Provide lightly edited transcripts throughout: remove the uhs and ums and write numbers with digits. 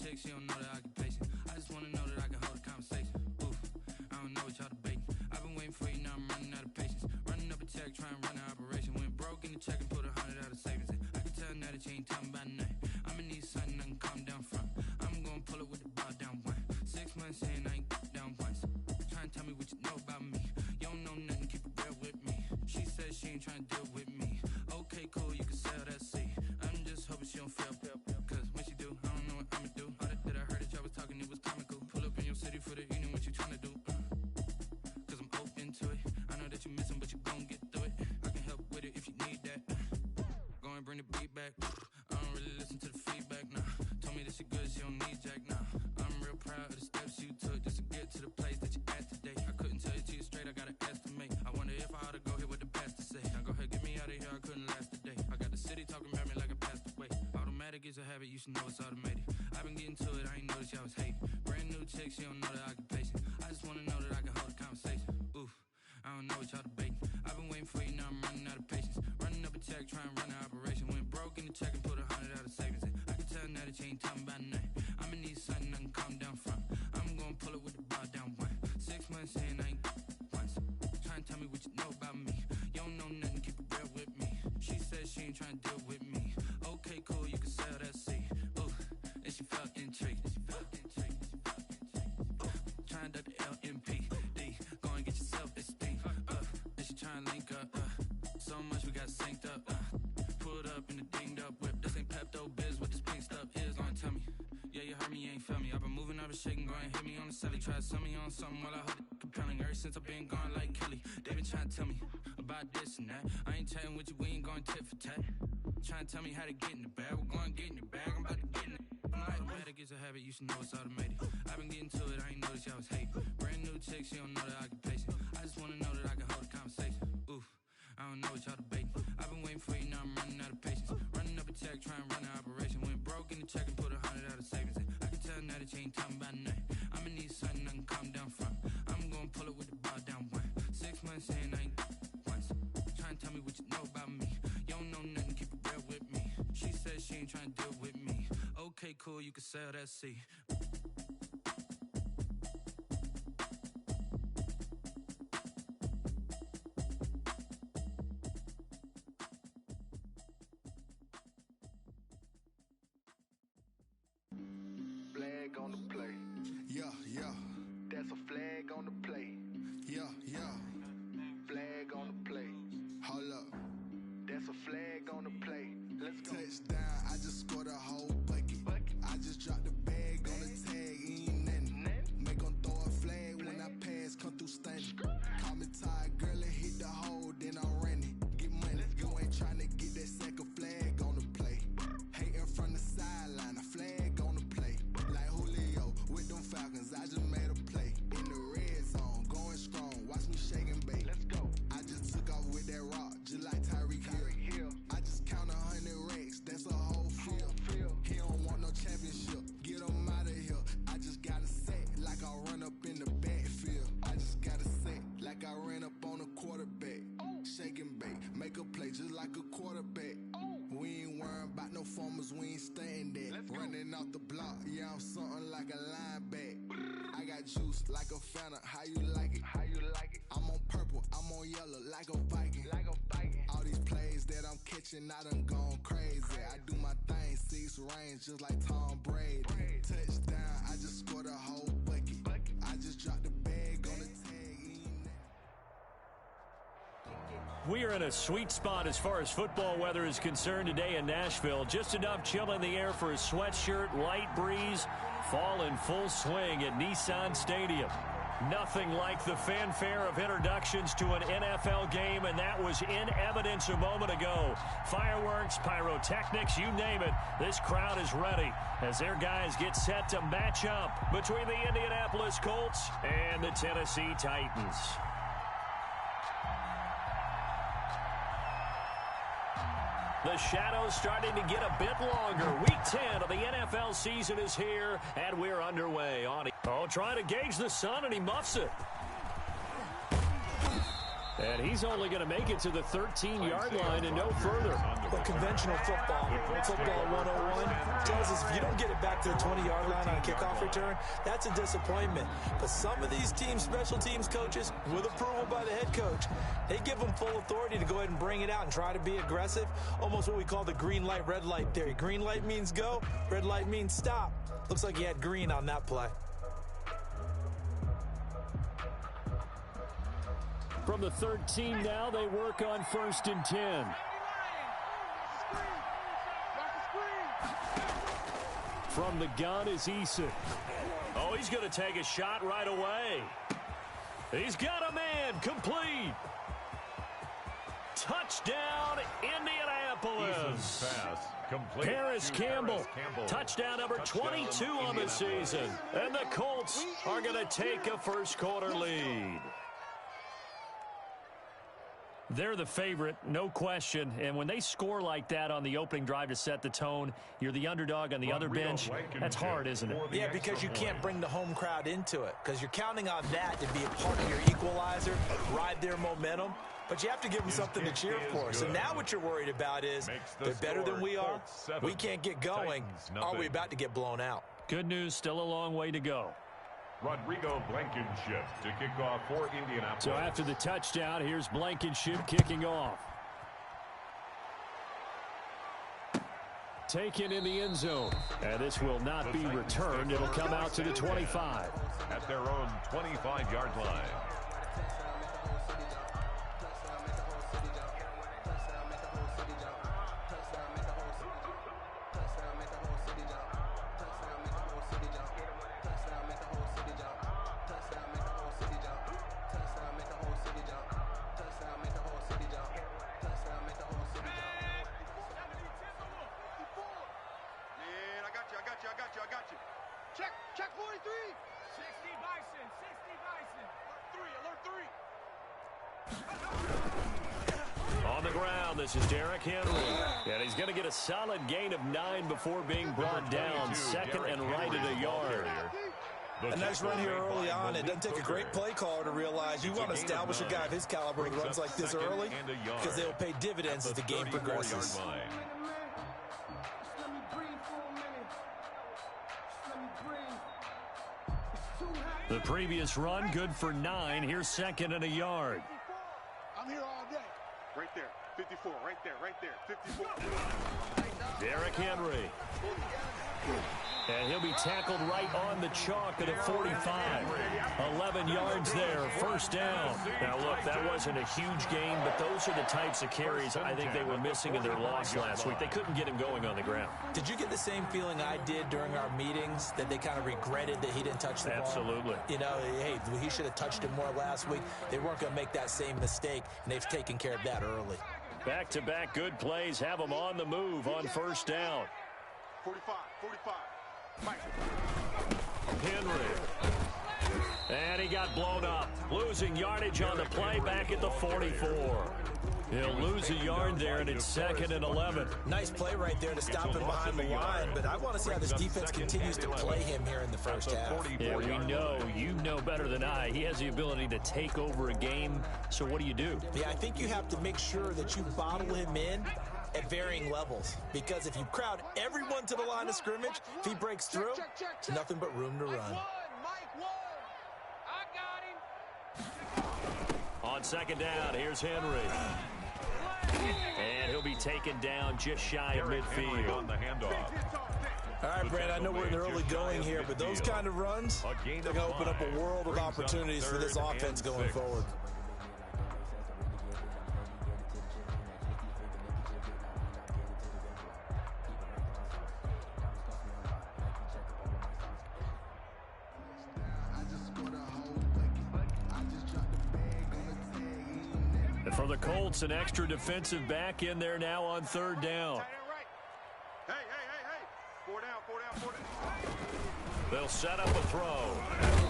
chick, she don't know that I can patient. I just wanna know that I can hold a conversation. Oof, I don't know what y'all debating. I've been waiting for you, now I'm running out of patience. Running up a check, trying to run an operation. Went broke in the check and put 100 out of savings in. I can tell now that you ain't talking about nothing. I'ma need something I can calm down from. I'm gonna pull it with the ball down one. 6 months in, I ain't down once. Trying to tell me what you know about me. You don't know nothing, keep it real with me. She said she ain't trying to deal with me. Okay, cool, you can sell that seat. I'm just hoping she don't fail. Cause when she do, I don't know what I'ma do. All that I heard that y'all was talking, it was comical. Pull up in your city for the evening, what you trying to do? Cause I'm open to it. I know that you missing, but you gon' get through it. I can help with it if you need that. Go and bring the beat back. I don't really listen to the feedback, nah. Told me that she good, she don't need jack, nah. I'm real proud of the steps you took just to get to the place that you at today. I couldn't tell you to you straight, I gotta estimate. I wonder if I ought to go here with the pastor say. Now go ahead, get me out of here, I couldn't last a day. I got the city talking about me like I passed away. Automatic is a habit, you should know it's automated. I've been getting to it, I ain't noticed y'all was hating. Brand new chick, she don't know that I can patient. I just wanna know that I can hold a conversation. Oof, I don't know what y'all debating. I've been waiting for you, now I'm running out of patience. Running up a check, trying to run an operation. Went broke in the check and put 100 out of savings in. I can tell now that you ain't talking about nothing. I'ma need something I can calm down from. I'm gonna pull it with the ball down one. 6 months in, I ain't once. Trying to tell me what you know about me. You don't know nothing, keep it real with me. She said she ain't trying to deal with me. Okay, cool, you can sell that seat. Ooh, and she felt intrigued. Trying to duck the LMPD. Go and get your self-esteem. And she trying to link up. So much we got synced up. Pulled up in the dinged up whip. This ain't Pepto Biz, what this pink stuff is. Gonna tell me. Yeah, you heard me, you ain't feel me. I've been moving, I've been shaking, go and hit me on the celly. Try to sell me on something while I hold it compelling. Ever since I've been gone like Kelly, they been trying to tell me about this and that. I ain't chatting with you, we ain't going tit for tat. Trying to tell me how to get in the bag. We're going to get in the bag, I'm about to get in it. Automatic is a habit, you should know it's automated. I've been getting to it, I ain't noticed y'all was hating. Brand new chick, she don't know that I can patient. I just wanna know that I can hold a conversation. Oof, I don't know what y'all debating. I've been waiting for you, now I'm running out of patience. Running up a check, trying to run an operation. Went broke in the check and put 100 out of savings in. I can tell now that you ain't talking about nothing. I'ma need something I can calm down from. I'm gonna pull it with the ball down one. 6 months in, I ain't once. Trying to tell me what you know about me. You don't know nothing, keep it real with me. She said she ain't trying to deal with me. Okay, cool, you can sell that seat. Flag on the play. Yeah, yeah. That's a flag on the play. Yeah, yeah. Flag on the play. Hold up. That's a flag on the play. Let's go. Touchdown, I just scored a whole bucket. I just dropped the bag on the tag, ain't nothing. Make 'em throw a flag when I pass, come through stunning. Call me tired, girl, and hit the hole, then I'm running. Get money, you ain't tryna get that second flag on the play. Hating from the sideline, a flag on the play. Like Julio with them Falcons, I just made a play. In the red zone, going strong, watch me shake and bake. Let's go. I just took off with that rock, just like Tyreek Hill. I just count 100 racks, that's a whole field. He don't want no championship, get him out of here. I just got a set, like I run up in the backfield. I just got a set, like I ran up on a quarterback. Shake and bake, make a play just like a quarterback. We ain't worrying about no formers, we ain't staying there. Running off the block, yeah, I'm something like a lineback. I got juice like a Fanta, how you like it? How you like it? I'm on purple, I'm on yellow, like a Viking. Like a Viking. All these plays that I'm catching, I done gone crazy. I do my thing, 6 range, just like Tom Brady. Touchdown, I just scored a whole bucket. I just dropped the bag on the tag, ain't nothing. We are in a sweet spot as far as football weather is concerned today in Nashville. Just enough chill in the air for a sweatshirt, light breeze, fall in full swing at Nissan Stadium. Nothing like the fanfare of introductions to an NFL game, and that was in evidence a moment ago. Fireworks, pyrotechnics, you name it. This crowd is ready as their guys get set to match up between the Indianapolis Colts and the Tennessee Titans. The shadow's starting to get a bit longer. Week 10 of the NFL season is here, and we're underway. Trying to gauge the sun, and he muffs it. And he's only going to make it to the 13-yard line and no further. Well, conventional football 101, tells us if you don't get it back to the 20-yard line on a kickoff return, that's a disappointment. But some of these teams, special teams coaches, with approval by the head coach, they give them full authority to go ahead and bring it out and try to be aggressive, almost what we call the green light, red light theory. Green light means go, red light means stop. Looks like he had green on that play. From the 13 now, they work on 1st and 10. From the gun is Eason. Oh, he's going to take a shot right away. He's got a man, complete. Touchdown, Indianapolis. Pass, complete. Paris Campbell, touchdown number 22 on the season. And the Colts are going to take a first quarter lead. They're the favorite, no question. And when they score like that on the opening drive to set the tone, you're the underdog on the other bench. That's hard, isn't it? Yeah, because you can't bring the home crowd into it, because you're counting on that to be a part of your equalizer, ride their momentum. But you have to give them something to cheer for. So now what you're worried about is they're better than we are. We can't get going. Are we about to get blown out? Good news, still a long way to go. Rodrigo Blankenship to kick off for Indianapolis. So after the touchdown, here's Blankenship kicking off. Taken in the end zone. And this will not be returned. It'll come out to the 25. At their own 25-yard line. Check 43. 60 Bison. 60 Bison. 3, alert 3. On the ground, this is Derrick Henry. And he's going to get a solid gain of 9 before being brought down. Second and right at a yard. A nice run here early on. It doesn't take a great play caller to realize you want to establish a guy of his caliber who runs like this early, because they'll pay dividends as the game progresses. The previous run, good for 9. Here's second and a yard. I'm here all day. Right there. 54. Right there. 54. Derrick Henry. And he'll be tackled right on the chalk at a 45. 11 yards there, first down. Now, look, that wasn't a huge gain, but those are the types of carries I think they were missing in their loss last week. They couldn't get him going on the ground. Did you get the same feeling I did during our meetings, that they kind of regretted that he didn't touch the ball? Absolutely. You know, hey, he should have touched it more last week. They weren't going to make that same mistake, and they've taken care of that early. Back-to-back good plays have them on the move on first down. 45. Mike. Henry. And he got blown up. Losing yardage on the play back at the 44. He'll lose a yard there, and it's second and 11. Nice play right there to stop him behind the line, but I want to see how this defense continues to play him here in the first half. Yeah, we know. You know better than I. He has the ability to take over a game, so what do? Yeah, I think you have to make sure that you bottle him in at varying levels, because if you crowd everyone to the line of scrimmage, if he breaks through, it's nothing but room to run. Mike won. I got him. On second down, here's Henry. And he'll be taken down just shy of midfield. On the handoff. All right, Brad, I know we're in the early going here, but those kind of runs, they're going to open up a world of opportunities for this offense going forward. And for the Colts, an extra defensive back in there now on third down. Hey. 4 down. They'll set up a throw.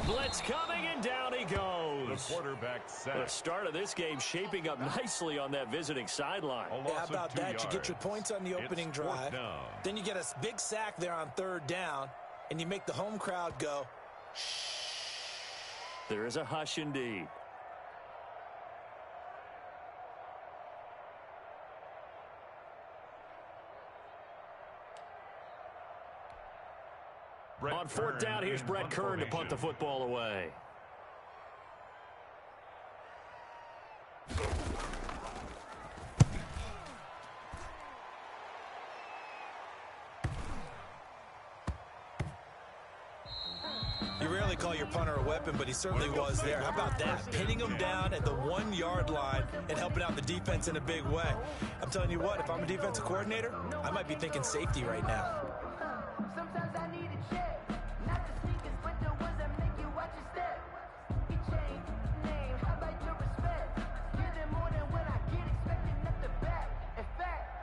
Blitz coming, and down he goes. The quarterback set. The start of this game shaping up nicely on that visiting sideline. Yeah, how about that? You get your points on the opening drive. Then you get a big sack there on third down, and you make the home crowd go, shh. There is a hush indeed. On fourth down, here's Brett Kern to punt the football away. You rarely call your punter a weapon, but he certainly was there. How about that? Pinning him down at the 1-yard line and helping out the defense in a big way. I'm telling you what, if I'm a defensive coordinator, I might be thinking safety right now. Sometimes I need a check. Not the sneakers, but the ones that make you watch your step. Your chain, name, how about your respect? Get it more than when I get expected at the back. In fact,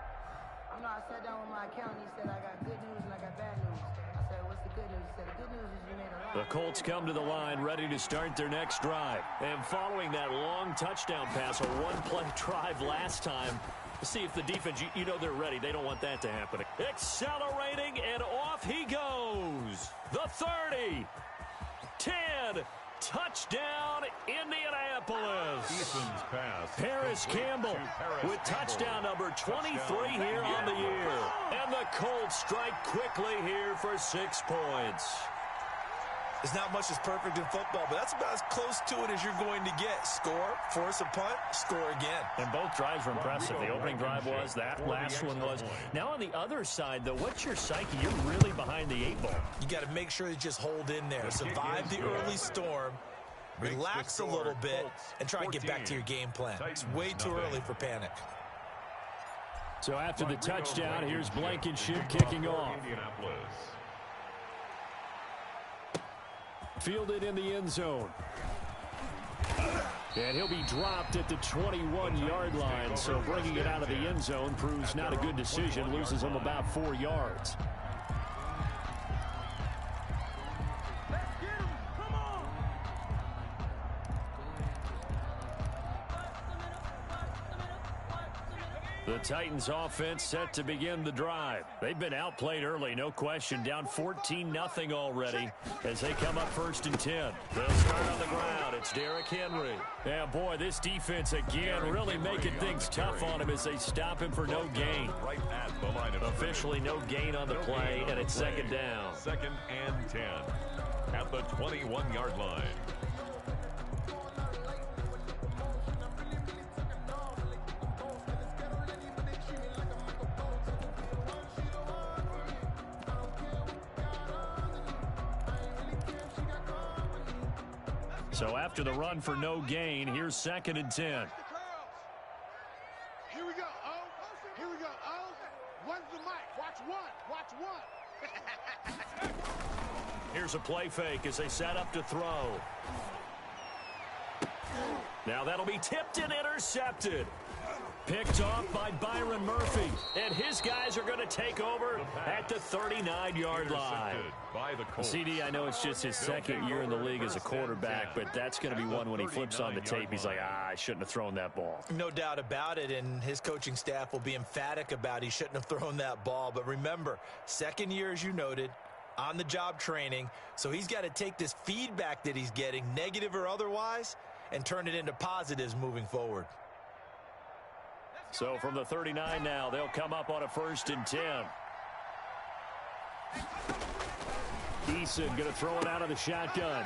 I sat down with my accountant. He said I got good news and I got bad news. I said, what's the good news? He said, the good news is you made a lot. The Colts come to the line ready to start their next drive. And following that long touchdown pass, a one-play drive last time, see if the defense, you know they're ready. They don't want that to happen. Accelerating, and off he goes. The 30, 10, touchdown, Indianapolis. Eason's pass. Paris Campbell with touchdown number 23 here on the year. And the Colts strike quickly here for 6 points. There's not much that's perfect in football, but that's about as close to it as you're going to get. Score, force a punt, score again. And both drives were impressive. The opening drive was, that last one was. Now on the other side, though, what's your psyche? You're really behind the 8 ball. You got to make sure you just hold in there. Survive the early storm, relax a little bit, and try and get back to your game plan. It's way too early for panic. So after the touchdown, here's Blankenship kicking off. Fielded in the end zone. And he'll be dropped at the 21-yard line, so bringing it out of the end zone proves not a good decision, loses him about 4 yards. The Titans offense set to begin the drive. They've been outplayed early, no question. Down 14-0 already as they come up 1st and 10. They'll start on the ground. It's Derrick Henry. Yeah, boy, this defense again really making things tough on him as they stop him for no gain. Officially no gain on the play, and it's 2nd down. 2nd and 10 at the 21-yard line. So after the run for no gain, here's 2nd and 10. Here we go, oh. Here we go, oh. One's the mic. Watch one. Watch one. Here's a play fake as they set up to throw. Now that'll be tipped and intercepted. Picked off by Byron Murphy. And his guys are going to take over at the 39-yard line. CD, I know it's just his 2nd year in the league as a quarterback, but that's going to be one when he flips on the tape. He's like, I shouldn't have thrown that ball. No doubt about it, and his coaching staff will be emphatic about he shouldn't have thrown that ball. But remember, 2nd year, as you noted, on-the-job training, so he's got to take this feedback that he's getting, negative or otherwise, and turn it into positives moving forward. So from the 39 now, they'll come up on a 1st and 10. Eason going to throw it out of the shotgun.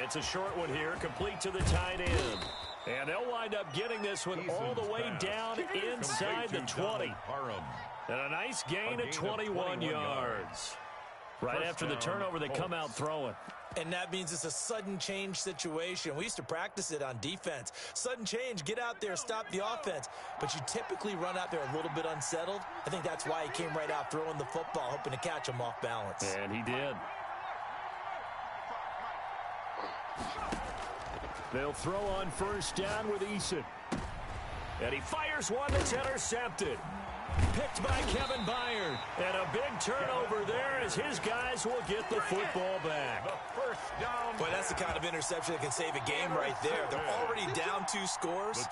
It's a short one here, complete to the tight end. And they'll wind up getting this one all the way down inside the 20. And a nice gain of 21 yards. Right after the turnover, they come out throwing. And that means it's a sudden change situation. We used to practice it on defense. Sudden change, get out there, stop the offense. But you typically run out there a little bit unsettled. I think that's why he came right out throwing the football, hoping to catch him off balance. And he did. They'll throw on 1st down with Eason. And he fires one that's intercepted. Picked by Kevin Byard. And a big turnover there as his guys will get the football back. Boy, that's the kind of interception that can save a game right there. They're already down 2 scores.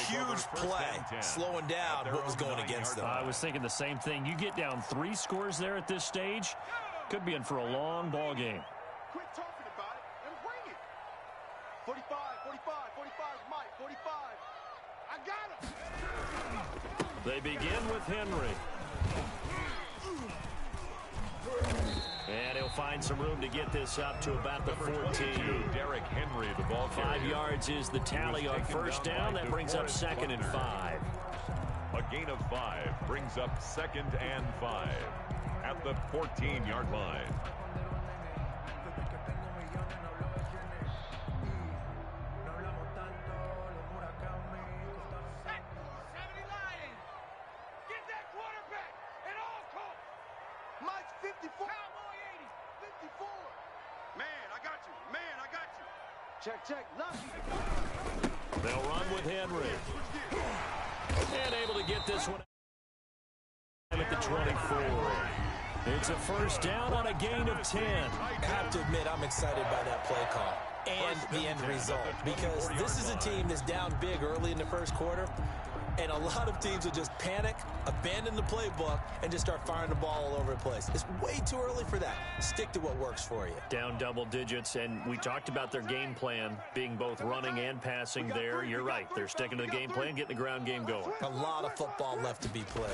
Huge play, slowing down what was going against them. I was thinking the same thing. You get down 3 scores there at this stage, could be in for a long ball game. Quit talking about it and bring it. 45, 45, 45 is Mike. 45. I got him. They begin with Henry. And he'll find some room to get this up to about the 14. Derrick Henry, the ball carrier. 5 yards is the tally on first down. That brings up 2nd and 5. A gain of 5 brings up 2nd and 5 at the 14-yard line. Mike's 54. Cowboy 80. 54. Man, I got you. Man, I got you. Check, check. Lucky. They'll run with Henry. And able to get this one at the 24. It's a first down on a gain of 10. I have to admit, I'm excited by that play call and the end result, because this is a team that's down big early in the first quarter, and a lot of teams will just panic, abandon the playbook, and just start firing the ball all over the place. It's way too early for that. Stick to what works for you. Down double digits, and we talked about their game plan being both running and passing there. You're right. They're sticking to the game plan, getting the ground game going. A lot of football left to be played.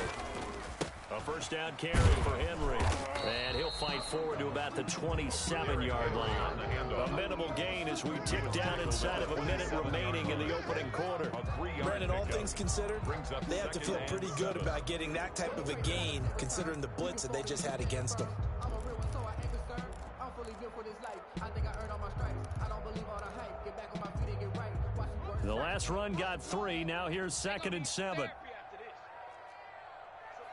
A first down carry for Henry. And he'll fight forward to about the 27-yard line. A minimal gain as we tick down inside of a minute remaining in the opening quarter. Brandon, all things considered, they have to feel pretty good about getting that type of a gain, considering the blitz that they just had against them. The last run got 3. Now here's 2nd and 7.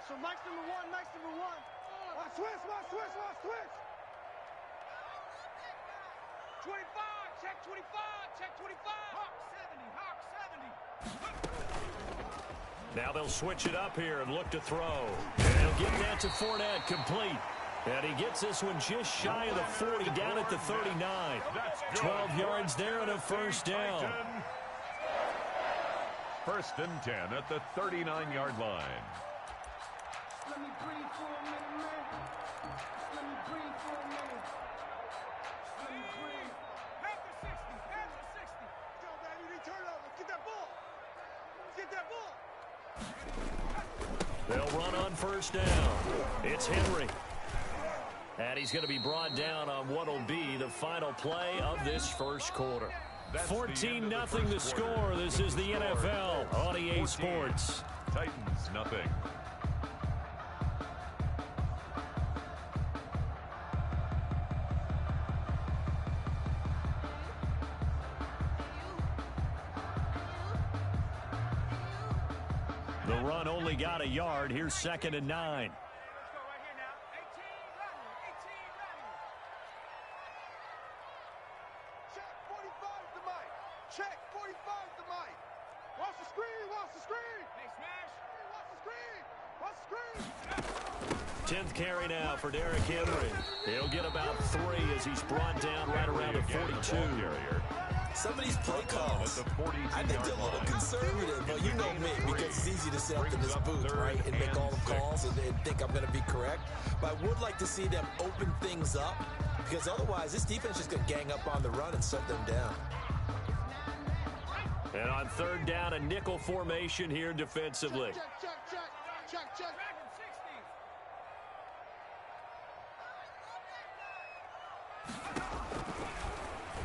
So Mike's number 1, Mike's number 1. Watch switch, watch switch, watch switch. 25, check 25, check 25. Hawk 70, Hawk 70. Now they'll switch it up here and look to throw. And he'll get that to Fournette, complete. And he gets this one just shy of the 40, down at the 39. 12 yards there and a first down. First and 10 at the 39-yard line. Let me breathe for a minute, man. Let me breathe for a minute. Let me breathe. Half the 60, half the 60. Go, man, you need turnover. Get that ball. Get that ball. They'll run on first down. It's Henry. And he's going to be brought down on what will be the final play of this first quarter. 14-0 the score. This is the NFL on EA Sports. Titans, nothing. The run only got a yard. Here's 2nd and 9. Check 45 to Mike. Check 45 to Mike. Watch the screen, watch the screen. Hey, smash. Watch the screen. Watch the screen. 10th carry now for Derrick Henry. He'll get about 3 as he's brought down right around the 42. Some of these play calls, I think they're a little conservative, but you know me, because it's easy to sit up in this booth, right, and make all the calls and think I'm going to be correct. But I would like to see them open things up, because otherwise this defense is going to gang up on the run and shut them down. And on 3rd down, a nickel formation here defensively. Check, check, check, check, check.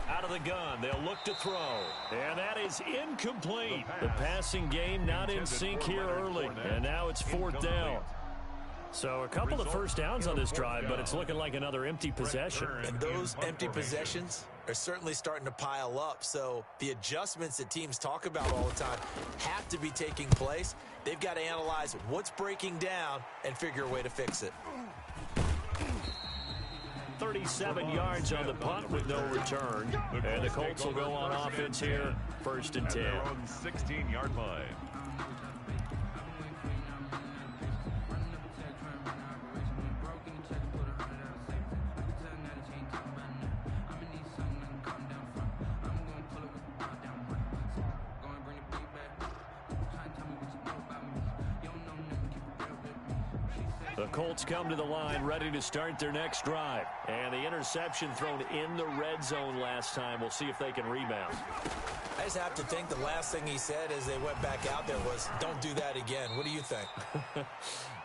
Out of the gun, they'll look to throw. And that is incomplete. The passing game not in sync here early. And now it's 4th down. So a couple of first downs on this drive, but it's looking like another empty possession. And those empty possessions are certainly starting to pile up. So the adjustments that teams talk about all the time have to be taking place. They've got to analyze what's breaking down and figure a way to fix it. 37 yards on the punt with no return. And the Colts will go on offense here, 1st and 10. Their own 16-yard line. The Colts come to the line ready to start their next drive. And the interception thrown in the red zone last time. We'll see if they can rebound. I just have to think the last thing he said as they went back out there was, don't do that again. What do you think?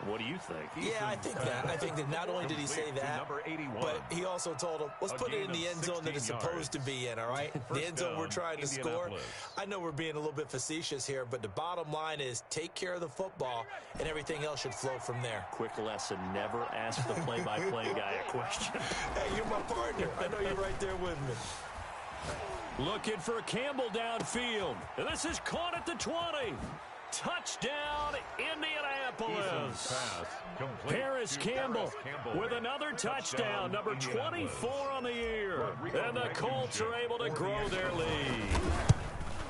What do you think? Yeah, I think that. I think that not only did he say that, but he also told him, let's put it in the end zone that it's supposed to be in, all right? The end zone we're trying to score. I know we're being a little bit facetious here, but the bottom line is take care of the football, and everything else should flow from there. Quick lesson, never ask the play-by-play guy a question. Hey, you're my partner. I know you're right there with me. Looking for Campbell downfield. This is caught at the 20. Touchdown, Indianapolis. Paris Campbell with another touchdown, number 24 on the year. And the Colts are able to grow their lead.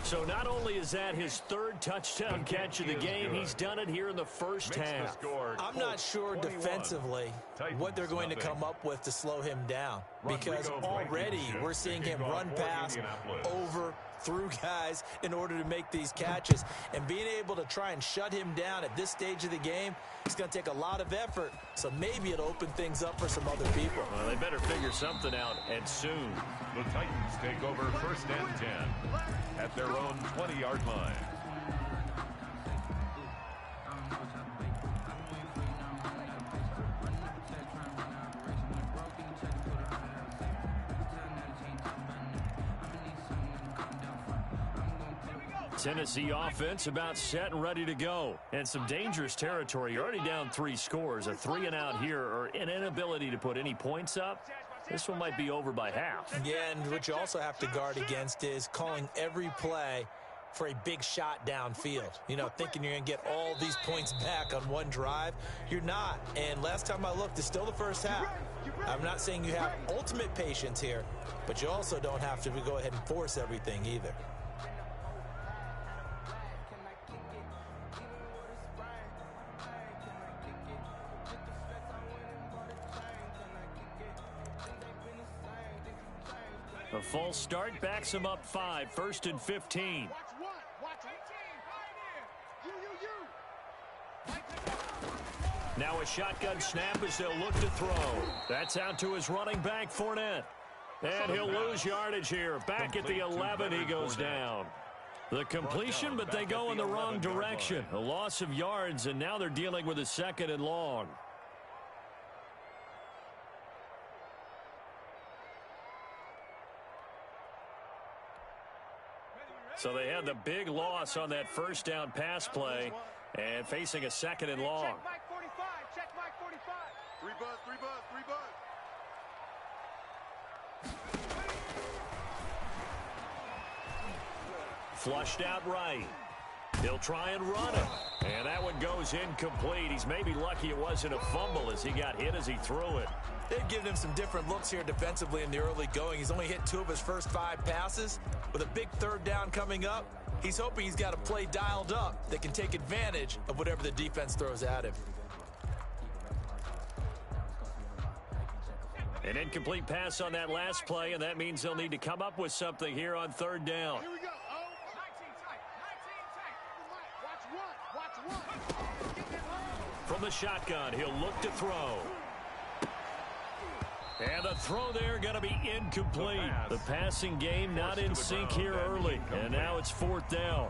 So not only is that his third touchdown catch of the game, he's done it here in the first half. I'm not sure defensively what they're going to come up with to slow him down, because already we're seeing him run past, over, through guys in order to make these catches. And being able to try and shut him down at this stage of the game, it's going to take a lot of effort. So maybe it'll open things up for some other people. Well, they better figure something out, and soon. The Titans take over 1st and 10 at their own 20-yard line. Tennessee offense about set and ready to go. And some dangerous territory. You're already down 3 scores. A 3-and-out here, or an inability to put any points up. This one might be over by half. Yeah, and what you also have to guard against is calling every play for a big shot downfield. You know, thinking you're going to get all these points back on one drive. You're not. And last time I looked, it's still the first half. I'm not saying you have ultimate patience here, but you also don't have to go ahead and force everything either. A false start backs him up 5, 1st and 15. Now a shotgun snap as they'll look to throw. That's out to his running back, Fournette. And he'll lose yardage here. Back at the 11, he goes down. The completion, but they go in the wrong direction. A loss of yards, and now they're dealing with a 2nd and long. So they had the big loss on that first down pass play and facing a 2nd and long. Check Mike 45. Check Mike 45. 3 buzz, 3 buzz, 3 buzz. Flushed out right. He'll try and run it. And that one goes incomplete. He's maybe lucky it wasn't a fumble as he got hit as he threw it. They've given him some different looks here defensively in the early going. He's only hit 2 of his first 5 passes. With a big 3rd down coming up, he's hoping he's got a play dialed up that can take advantage of whatever the defense throws at him. An incomplete pass on that last play, and that means they'll need to come up with something here on 3rd down. Here we go. 19 tight. 19 tight. Watch 1. From the shotgun, he'll look to throw. And the throw there going to be incomplete. The passing game not in sync here early. And now it's 4th down.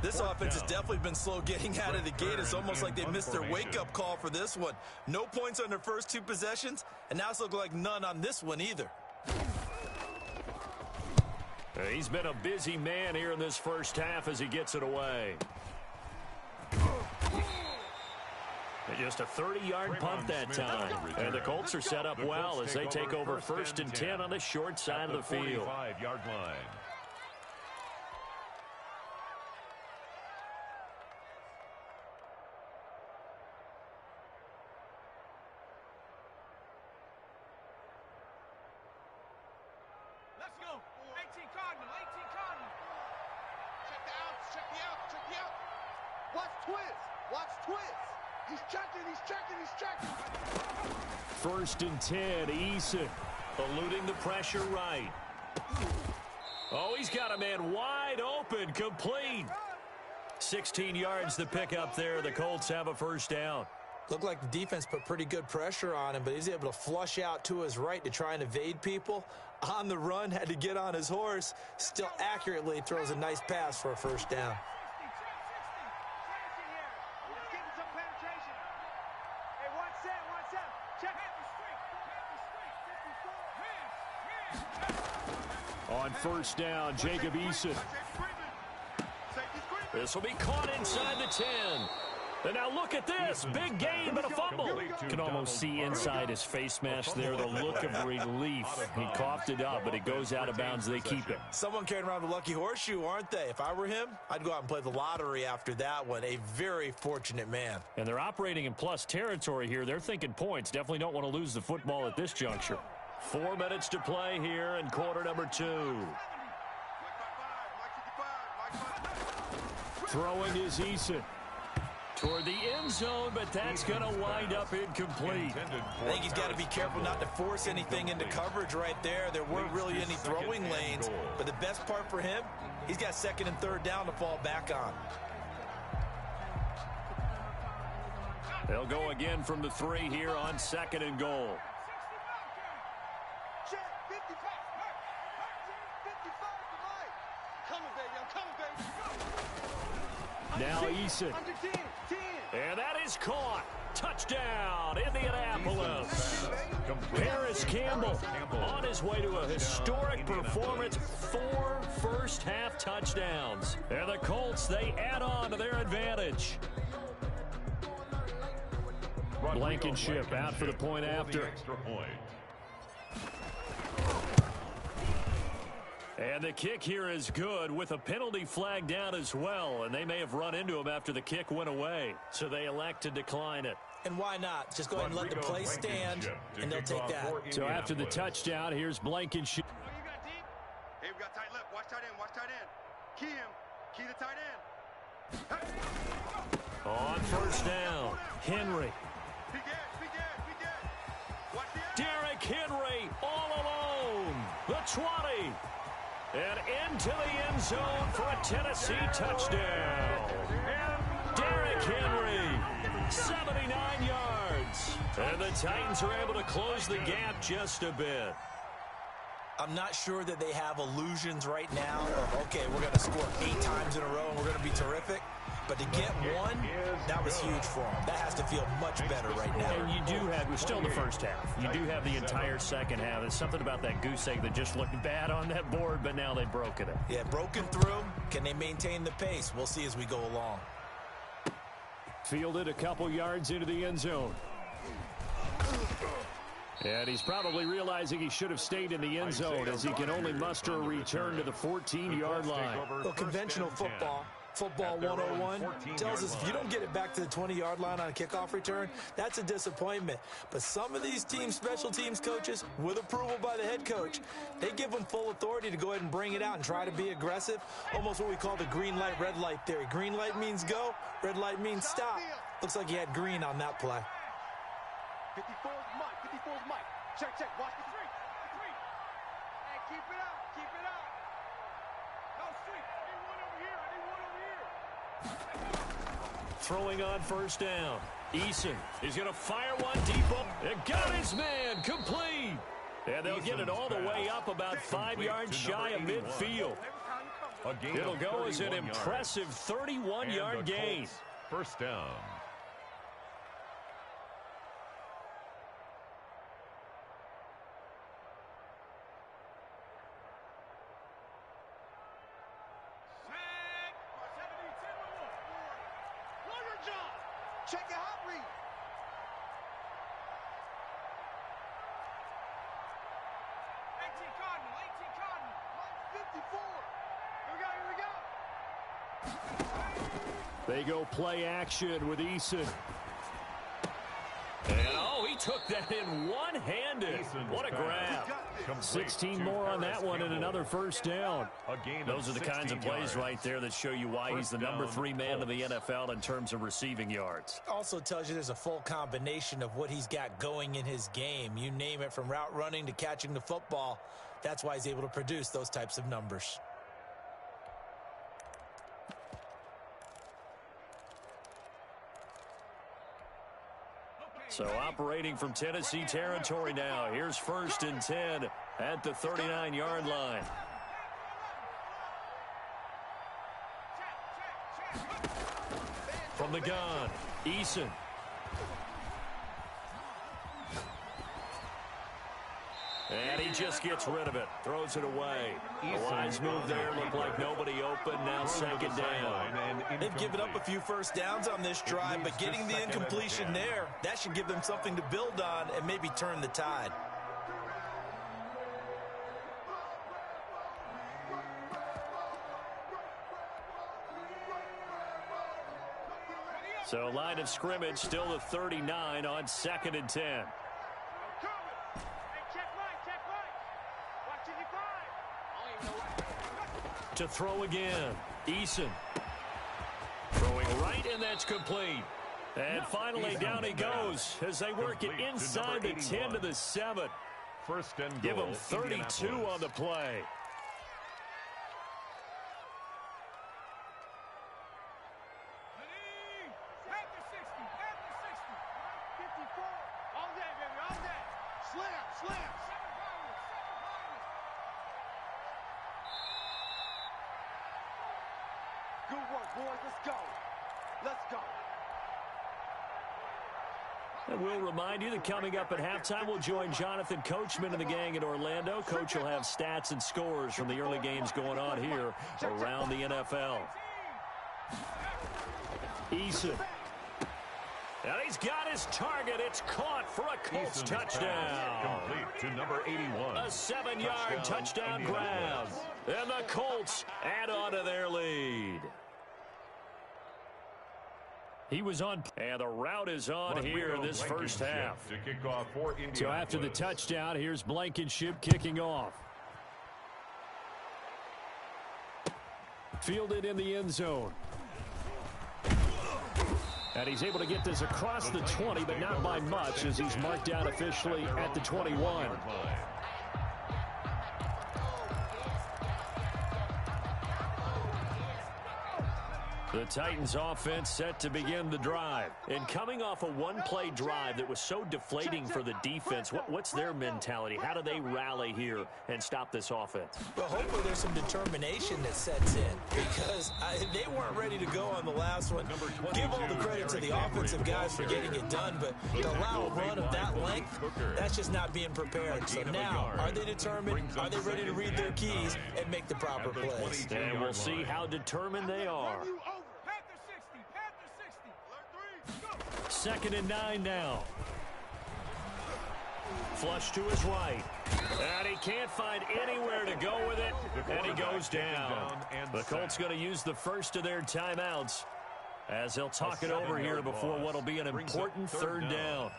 This offense has definitely been slow getting out of the gate. It's almost like they missed their wake-up call for this one. No points on their first 2 possessions, and now it's looking like none on this one either. He's been a busy man here in this first half as he gets it away. Just a 30-yard punt that time. And the Colts are set up well as they take over 1st and 10 on the short side of the field. 45-yard line. Let's go. 18 Cardinal. 18 Cardinal. Check the outs. Check the outs. Check the outs. Watch twist. Watch twist. He's checking. He's checking. He's checking. 1st and 10, Eason eluding the pressure right. Oh, he's got a man wide open, complete. 16 yards to pick up there. The Colts have a 1st down. Looked like the defense put pretty good pressure on him, but he's able to flush out to his right to try and evade people. On the run, had to get on his horse. Still accurately throws a nice pass for a first down. On first down, Jacob Eason. This will be caught inside the 10. And now look at this. Big gain, but a fumble. You can almost see inside his face mask there the look of relief. He coughed it up, but it goes out of bounds. They keep it. Someone carrying around the lucky horseshoe, aren't they? If I were him, I'd go out and play the lottery after that one. A very fortunate man. And they're operating in plus territory here. They're thinking points. Definitely don't want to lose the football at this juncture. 4 minutes to play here in quarter number 2. Throwing is Eason. Toward the end zone, but that's going to wind up incomplete. I think he's got to be careful not to force anything into coverage right there. There weren't really any throwing lanes, but the best part for him, he's got second and third down to fall back on. They'll go again from the 3 here on second and goal. Now Eason. And that is caught. Touchdown, Indianapolis. Paris Campbell on his way to a historic performance. 4 first-half touchdowns. And the Colts, they add on to their advantage. Blankenship out for the point after. And the kick here is good with a penalty flag down as well. And they may have run into him after the kick went away. So they elect to decline it. And why not? Just go ahead and let the play stand, and they'll take that. So after the touchdown, here's Blankenship. Hey, we got tight left. Watch tight end. Watch tight end. Key him. Key the tight end. Hey. On first down, Henry. Derrick Henry all alone. The 20. And into the end zone for a Tennessee touchdown. Derrick Henry, 79 yards. And the Titans are able to close the gap just a bit. I'm not sure that they have illusions right now of, okay, we're going to score 8 times in a row and we're going to be terrific. But to get one, that was huge for them. That has to feel much better right now. And you do have, we're still in the first half. You do have the entire second half. There's something about that goose egg that just looked bad on that board, but now they've broken it. Yeah, broken through. Can they maintain the pace? We'll see as we go along. Fielded a couple yards into the end zone. And he's probably realizing he should have stayed in the end zone as he can only muster a return to the 14-yard line. Well, conventional football 101 tells us if you don't get it back to the 20-yard line on a kickoff return, that's a disappointment. But some of these special teams coaches, with approval by the head coach, they give them full authority to go ahead and bring it out and try to be aggressive. Almost what we call the green light, red light theory. Green light means go, red light means stop. Looks like he had green on that play. 54's Mike. 54's Mike. Check. Watch the 3. Hey, keep it up. No, street. I need one over here. Throwing on first down. Eason is going to fire one deep up. And got his man complete. And they'll get it all the way up about 5 yards shy of midfield. It'll go as an impressive 31-yard gain. First down. Check your hot read. 18 Cardinal. 54. Here we go. They go play action with Eason. And he took that in one-handed. What a grab. 16 more on that one and another first down. Those are the kinds of plays right there that show you why he's the number 3 man in the NFL in terms of receiving yards. Also tells you there's a full combination of what he's got going in his game. You name it, from route running to catching the football. That's why he's able to produce those types of numbers. So operating from Tennessee territory now. Here's 1st and 10 at the 39-yard line. From the gun, Eason. And he just gets rid of it. Throws it away. A wise move there. Looked like nobody open. Now 2nd down. They've given up a few first downs on this drive, but getting the incompletion there, that should give them something to build on and maybe turn the tide. So line of scrimmage still the 39 on 2nd and 10. To throw again, Eason. Throwing right, and that's complete. And finally down he goes as they work it inside the 10 to the 7. 1st and goal. Give him 32 on the play. Good work, boys. Let's go. Let's go. And we'll remind you that coming up at halftime, we'll join Jonathan Coachman and the gang in Orlando. Coach will have stats and scores from the early games going on here around the NFL. Eason. And he's got his target. It's caught for a Colts touchdown. Complete to number 81. A 7-yard touchdown grab. And the Colts add on to their lead. He was on, and the route is on here this first half. To kick off for So after the touchdown, here's Blankenship kicking off. Fielded in the end zone. And he's able to get this across the 20, but not by much as he's marked out officially at the 21. The Titans offense set to begin the drive. And coming off a one-play drive that was so deflating for the defense, what's their mentality? How do they rally here and stop this offense? Well, hopefully there's some determination that sets in because they weren't ready to go on the last one. Give all the credit to the offensive guys for getting it done, but to allow a run of that length, that's just not being prepared. So now, are they determined? Are they ready to read their keys and make the proper plays? And we'll see how determined they are. 2nd and 9 now. Flush to his right. And he can't find anywhere to go with it. And he goes down. The Colts going to use the first of their timeouts as they'll talk it over here before what will be an important 3rd down.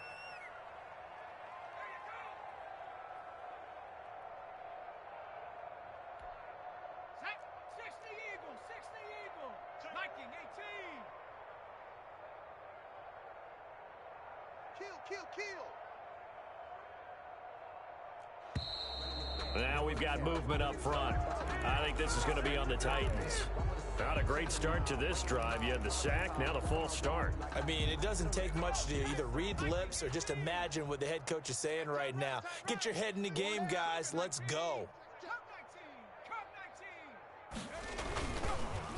Now we've got movement up front. I think this is going to be on the Titans. Not a great start to this drive. You had the sack, now the full start. I mean, it doesn't take much to either read lips or just imagine what the head coach is saying right now. Get your head in the game, guys. Let's go.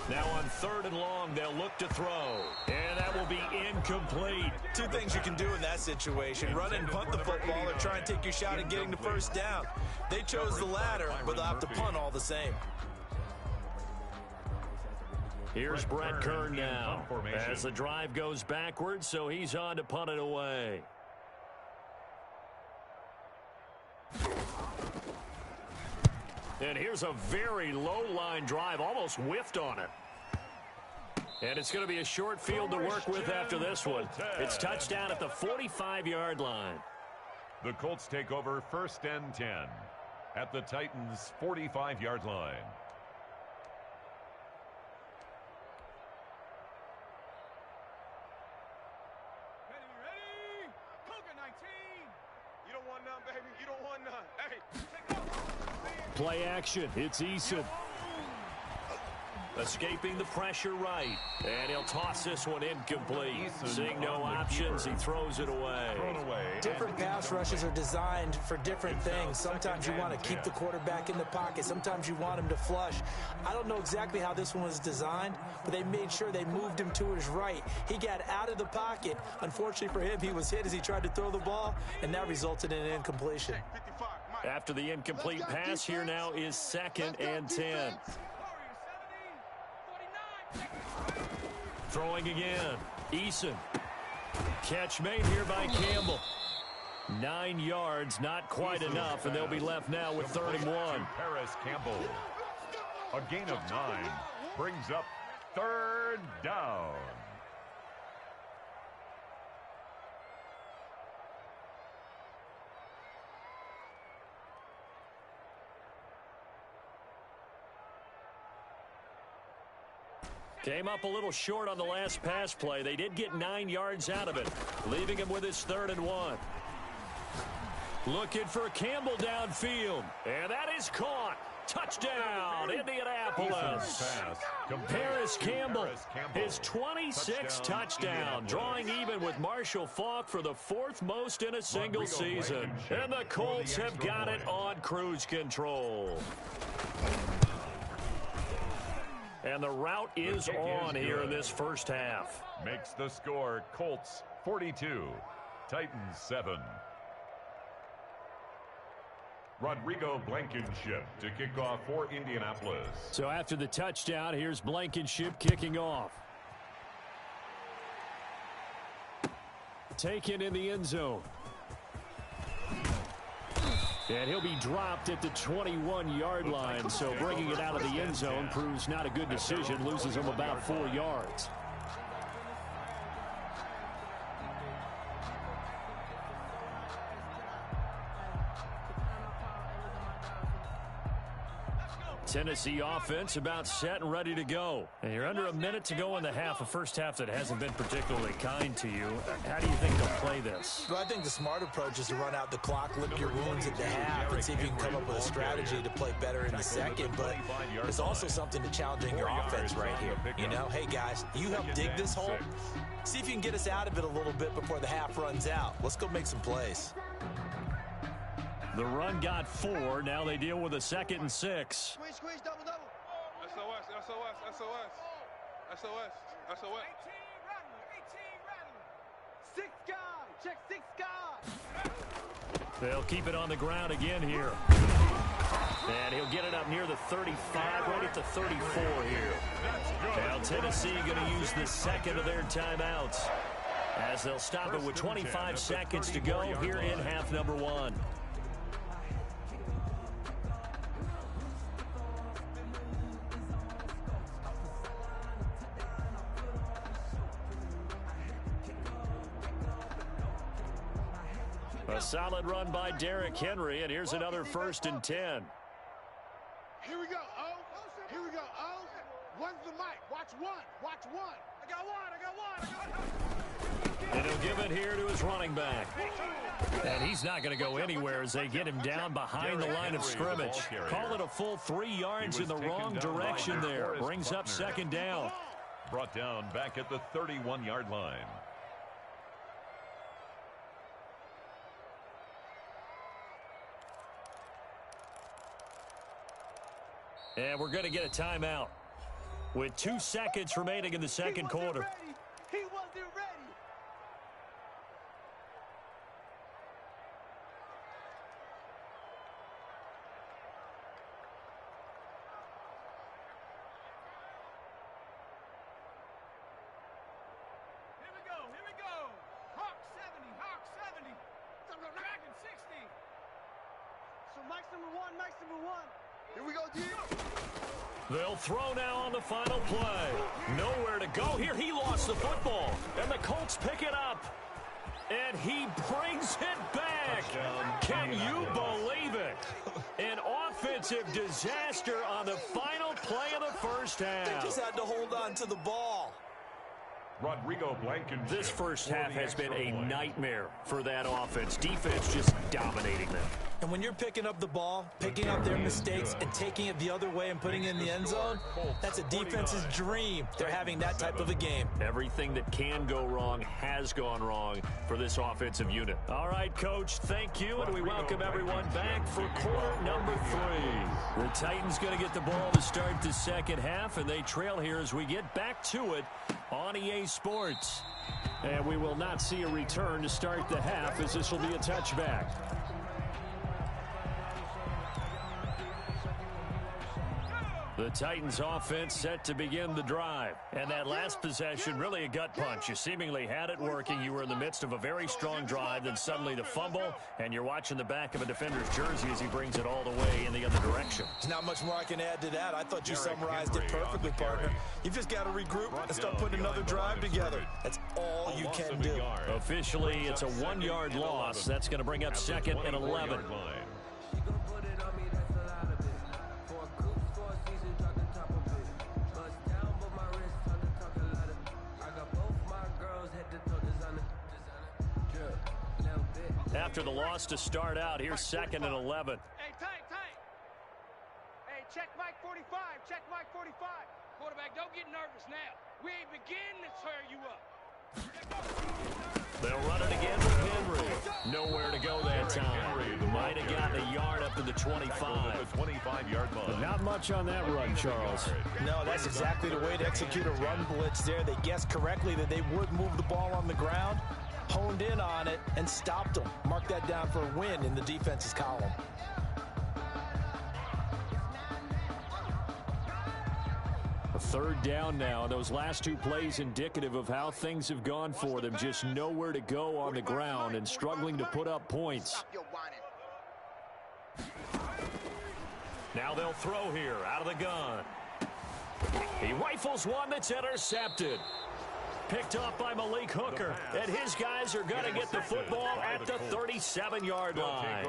Now on 3rd and long, they'll look to throw. And that will be incomplete. Two things you can do in that situation. Run and punt the football or try and take your shot at getting the first down. They chose the latter, but they'll have to punt all the same. Here's Brett Kern now as the drive goes backwards, so he's on to punt it away. And here's a very low-line drive, almost whiffed on it. And it's going to be a short field to work with after this one. It's touchdown at the 45-yard line. The Colts take over 1st and 10 at the Titans' 45-yard line. Ready? Cougar 19. You don't want none, baby. You don't want none. Hey, take off. Play action. It's Eason. Escaping the pressure right. And he'll toss this one incomplete. Seeing no options, he throws it away. Different pass rushes are designed for different things. Sometimes you want to keep the quarterback in the pocket. Sometimes you want him to flush. I don't know exactly how this one was designed, but they made sure they moved him to his right. He got out of the pocket. Unfortunately for him, he was hit as he tried to throw the ball, and that resulted in an incompletion. After the incomplete pass, here now is 2nd and 10. Throwing again. Eason. Catch made here by Campbell. 9 yards, not quite enough, and they'll be left now with 3rd and 1. Paris Campbell. A gain of 9 brings up 3rd down. Came up a little short on the last pass play. They did get 9 yards out of it, leaving him with his 3rd and 1. Looking for Campbell downfield, and that is caught. Touchdown, Indianapolis. Paris Campbell, his 26th touchdown, drawing even with Marshall Faulk for the 4th most in a single season. And the Colts have got it on cruise control. And the route is on here in this first half. Makes the score Colts 42, Titans 7. Rodrigo Blankenship to kick off for Indianapolis. So after the touchdown, here's Blankenship kicking off. Taken in the end zone. And he'll be dropped at the 21-yard line, so bringing it out of the end zone proves not a good decision, loses him about 4 yards. Tennessee offense about set and ready to go. And you're under a minute to go in the half, a first half that hasn't been particularly kind to you. How do you think they'll play this? Well, I think the smart approach is to run out the clock, lick your wounds at the half, and see if you can come up with a strategy to play better in the second. But there's also something to challenging your offense right here. You know, hey, guys, you help dig this hole. See if you can get us out of it a little bit before the half runs out. Let's go make some plays. The run got 4. Now they deal with a 2nd and 6. Squeeze, double. SOS. SOS. 18 rattler. 6 guy. Check 6 guy. They'll keep it on the ground again here. And he'll get it up near the 35, right at the 34 here. Now Tennessee going to use the 2nd of their timeouts, as they'll stop it with 25 seconds to go here in half number 1. A solid run by Derrick Henry, and here's another 1st and 10. Here we go, One's the mic. Watch one. I got one. And he'll give it here to his running back. And he's not going to go anywhere as they get him down behind the line of scrimmage. Call it a full 3 yards in the wrong direction there. Brings up 2nd down. Brought down back at the 31-yard line. And we're going to get a timeout with 2 seconds remaining in the second quarter. He wasn't ready. Here we go. Hawk 70. Dragon 60. So Mike's number one. Here we go, D. They'll throw now on the final play. Nowhere to go here. He lost the football. And the Colts pick it up. And he brings it back. Can you believe it? An offensive disaster on the final play of the first half. They just had to hold on to the ball. Rodrigo Blankenship. This first half has been a nightmare for that offense. Defense just dominating them. And when you're picking up the ball, picking up their mistakes, and taking it the other way and putting it in the end zone, that's a defense's dream. They're having that type of a game. Everything that can go wrong has gone wrong for this offensive unit. All right, Coach, thank you, and we welcome everyone back for quarter number 3. The Titans going to get the ball to start the second half, and they trail here as we get back to it on EA Sports. And we will not see a return to start the half, as this will be a touchback. The Titans offense set to begin the drive. And that last possession, really a gut punch. You seemingly had it working. You were in the midst of a very strong drive, then suddenly the fumble, and you're watching the back of a defender's jersey as he brings it all the way in the other direction. There's not much more I can add to that. I thought you summarized it perfectly, partner. You've just got to regroup and start putting another drive together. That's all you can do. Officially, it's a 1-yard loss. That's going to bring up 2nd and 11. After the loss to start out, here's 2nd and 11. Hey, tight. Hey, check Mike 45. Check Mike 45. Quarterback, don't get nervous now. We ain't beginning to tear you up. They'll run it again with Henry. Nowhere to go that time. Might have gotten a yard up to the 25. 25-yard line. But not much on that run, Charles. No, that's exactly the way to execute a run blitz there. They guessed correctly that they would move the ball on the ground, honed in on it, and stopped them. Mark that down for a win in the defense's column. A 3rd down now. Those last 2 plays indicative of how things have gone for them. Just nowhere to go on the ground and struggling to put up points. Now they'll throw here out of the gun. He rifles one that's intercepted. Picked off by Malik Hooker, and his guys are going to get the football at the 37-yard line.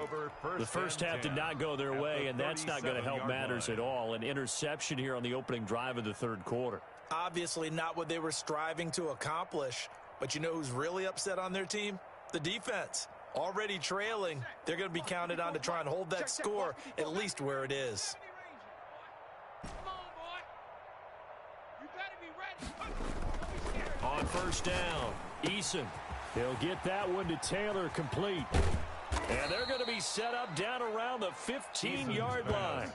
The first half did not go their way, and that's not going to help matters at all. An interception here on the opening drive of the 3rd quarter. Obviously not what they were striving to accomplish, but you know who's really upset on their team? The defense. Already trailing, they're going to be counted on to try and hold that score at least where it is. On 1st down, Eason. He'll get that one to Taylor complete. And they're going to be set up down around the 15-yard line.